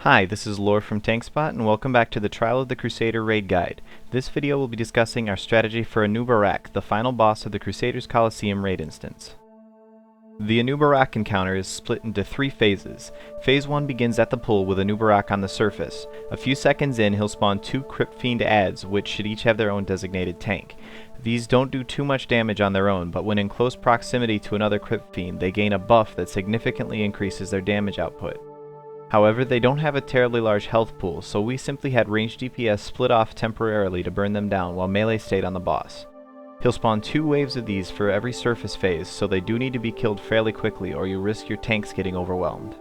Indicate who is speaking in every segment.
Speaker 1: Hi, this is Lore from TankSpot, and welcome back to the Trial of the Crusader Raid Guide. This video will be discussing our strategy for Anub'arak, the final boss of the Crusaders Coliseum raid instance. The Anub'arak encounter is split into 3 phases. Phase 1 begins at the pool with Anub'arak on the surface. A few seconds in, he'll spawn 2 Crypt Fiend adds, which should each have their own designated tank. These don't do too much damage on their own, but when in close proximity to another Crypt Fiend, they gain a buff that significantly increases their damage output. However, they don't have a terribly large health pool, so we simply had ranged DPS split off temporarily to burn them down while melee stayed on the boss. He'll spawn 2 waves of these for every surface phase, so they do need to be killed fairly quickly or you risk your tanks getting overwhelmed.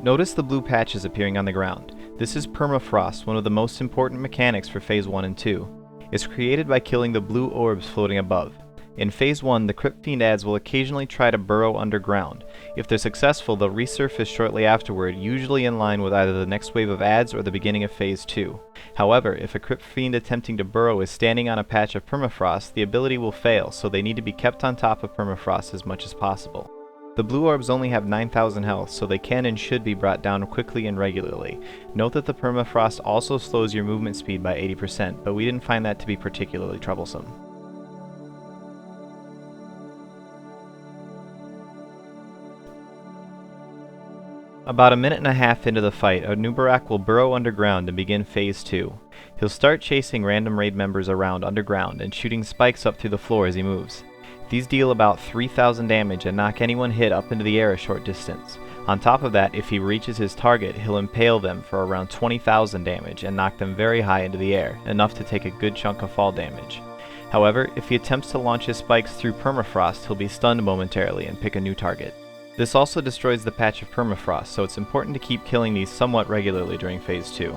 Speaker 1: Notice the blue patches appearing on the ground. This is permafrost, one of the most important mechanics for phase 1 and 2. It's created by killing the blue orbs floating above. In phase 1, the Crypt Fiend adds will occasionally try to burrow underground. If they're successful, they'll resurface shortly afterward, usually in line with either the next wave of adds or the beginning of phase 2. However, if a Crypt Fiend attempting to burrow is standing on a patch of permafrost, the ability will fail, so they need to be kept on top of permafrost as much as possible. The blue orbs only have 9,000 health, so they can and should be brought down quickly and regularly. Note that the permafrost also slows your movement speed by 80%, but we didn't find that to be particularly troublesome. About a minute and a half into the fight, Anub'arak will burrow underground and begin phase 2. He'll start chasing random raid members around underground and shooting spikes up through the floor as he moves. These deal about 3,000 damage and knock anyone hit up into the air a short distance. On top of that, if he reaches his target, he'll impale them for around 20,000 damage and knock them very high into the air, enough to take a good chunk of fall damage. However, if he attempts to launch his spikes through permafrost, he'll be stunned momentarily and pick a new target. This also destroys the patch of permafrost, so it's important to keep killing these somewhat regularly during phase 2.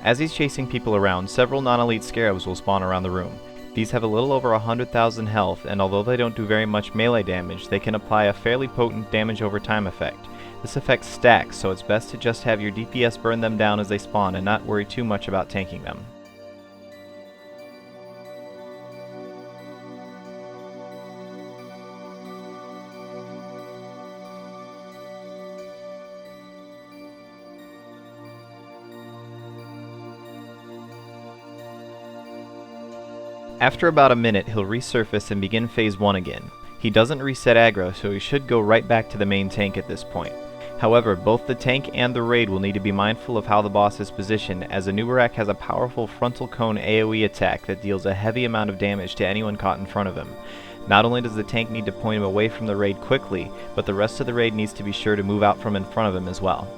Speaker 1: As he's chasing people around, several non-elite scarabs will spawn around the room. These have a little over 100,000 health, and although they don't do very much melee damage, they can apply a fairly potent damage over time effect. This effect stacks, so it's best to just have your DPS burn them down as they spawn and not worry too much about tanking them. After about a minute, he'll resurface and begin phase 1 again. He doesn't reset aggro, so he should go right back to the main tank at this point. However, both the tank and the raid will need to be mindful of how the boss is positioned, as Anub'arak has a powerful frontal cone AoE attack that deals a heavy amount of damage to anyone caught in front of him. Not only does the tank need to point him away from the raid quickly, but the rest of the raid needs to be sure to move out from in front of him as well.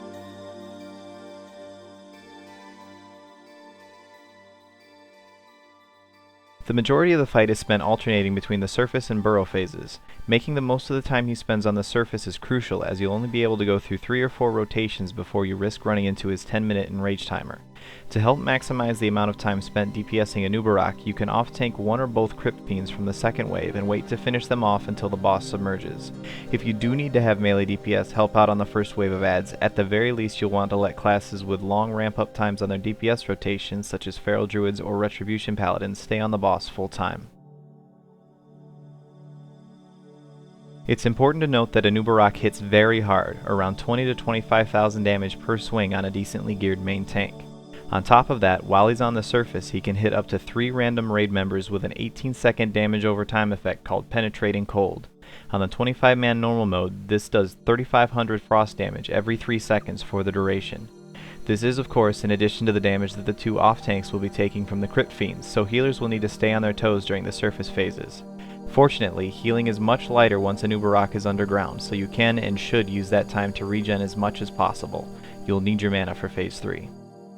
Speaker 1: The majority of the fight is spent alternating between the surface and burrow phases. Making the most of the time he spends on the surface is crucial, as you'll only be able to go through 3 or 4 rotations before you risk running into his 10-minute enrage timer. To help maximize the amount of time spent DPSing Anub'arak, you can off-tank one or both Crypt Fiends from the second wave and wait to finish them off until the boss submerges. If you do need to have melee DPS help out on the first wave of adds, at the very least you'll want to let classes with long ramp-up times on their DPS rotations, such as Feral Druids or Retribution Paladins, stay on the boss full time. It's important to note that Anub'arak hits very hard, around 20 to 25,000 damage per swing on a decently geared main tank. On top of that, while he's on the surface, he can hit up to 3 random raid members with an 18-second damage over time effect called Penetrating Cold. On the 25-man normal mode, this does 3,500 frost damage every 3 seconds for the duration. This is, of course, in addition to the damage that the 2 off-tanks will be taking from the Crypt Fiends, so healers will need to stay on their toes during the surface phases. Fortunately, healing is much lighter once Anub'arak is underground, so you can and should use that time to regen as much as possible. You'll need your mana for phase 3.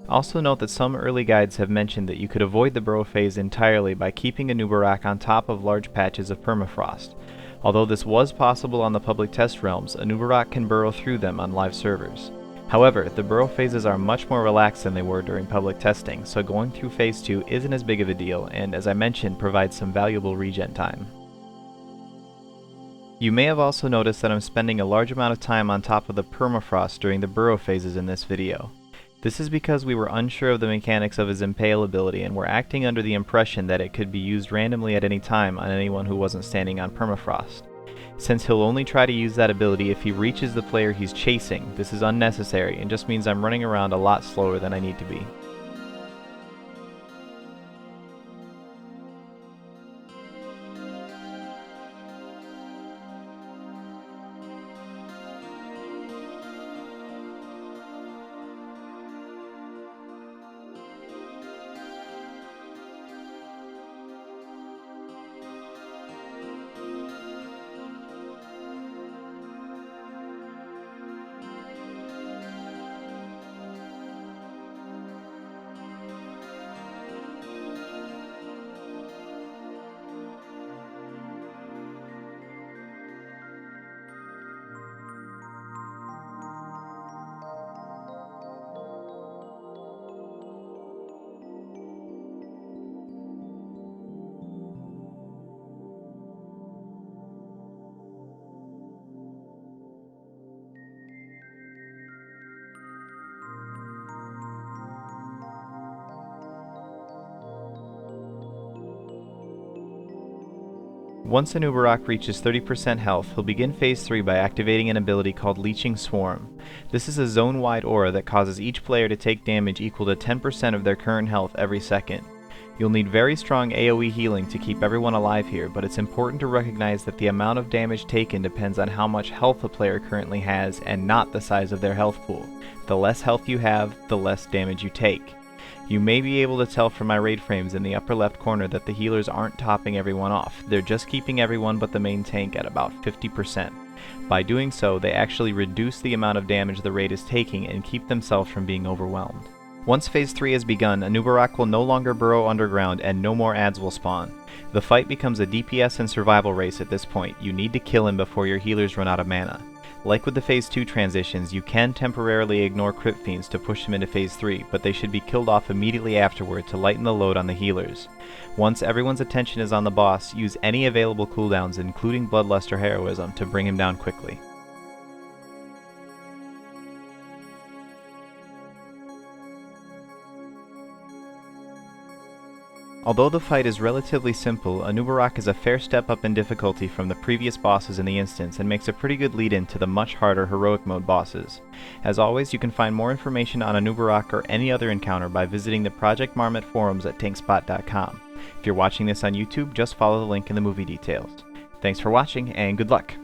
Speaker 1: Also note that some early guides have mentioned that you could avoid the burrow phase entirely by keeping Anub'arak on top of large patches of permafrost. Although this was possible on the public test realms, Anub'arak can burrow through them on live servers. However, the burrow phases are much more relaxed than they were during public testing, so going through phase 2 isn't as big of a deal and, as I mentioned, provides some valuable regen time. You may have also noticed that I'm spending a large amount of time on top of the permafrost during the burrow phases in this video. This is because we were unsure of the mechanics of his impale ability and were acting under the impression that it could be used randomly at any time on anyone who wasn't standing on permafrost. Since he'll only try to use that ability if he reaches the player he's chasing, this is unnecessary and just means I'm running around a lot slower than I need to be. Once Anub'arak reaches 30% health, he'll begin Phase 3 by activating an ability called Leeching Swarm. This is a zone-wide aura that causes each player to take damage equal to 10% of their current health every second. You'll need very strong AoE healing to keep everyone alive here, but it's important to recognize that the amount of damage taken depends on how much health a player currently has and not the size of their health pool. The less health you have, the less damage you take. You may be able to tell from my raid frames in the upper left corner that the healers aren't topping everyone off, they're just keeping everyone but the main tank at about 50%. By doing so, they actually reduce the amount of damage the raid is taking and keep themselves from being overwhelmed. Once Phase 3 has begun, Anub'arak will no longer burrow underground and no more adds will spawn. The fight becomes a DPS and survival race at this point. You need to kill him before your healers run out of mana. Like with the Phase 2 transitions, you can temporarily ignore crit fiends to push them into Phase 3, but they should be killed off immediately afterward to lighten the load on the healers. Once everyone's attention is on the boss, use any available cooldowns including Bloodlust or Heroism to bring him down quickly. Although the fight is relatively simple, Anub'arak is a fair step up in difficulty from the previous bosses in the instance and makes a pretty good lead-in to the much harder heroic mode bosses. As always, you can find more information on Anub'arak or any other encounter by visiting the Project Marmot forums at TankSpot.com. If you're watching this on YouTube, just follow the link in the movie details. Thanks for watching and good luck!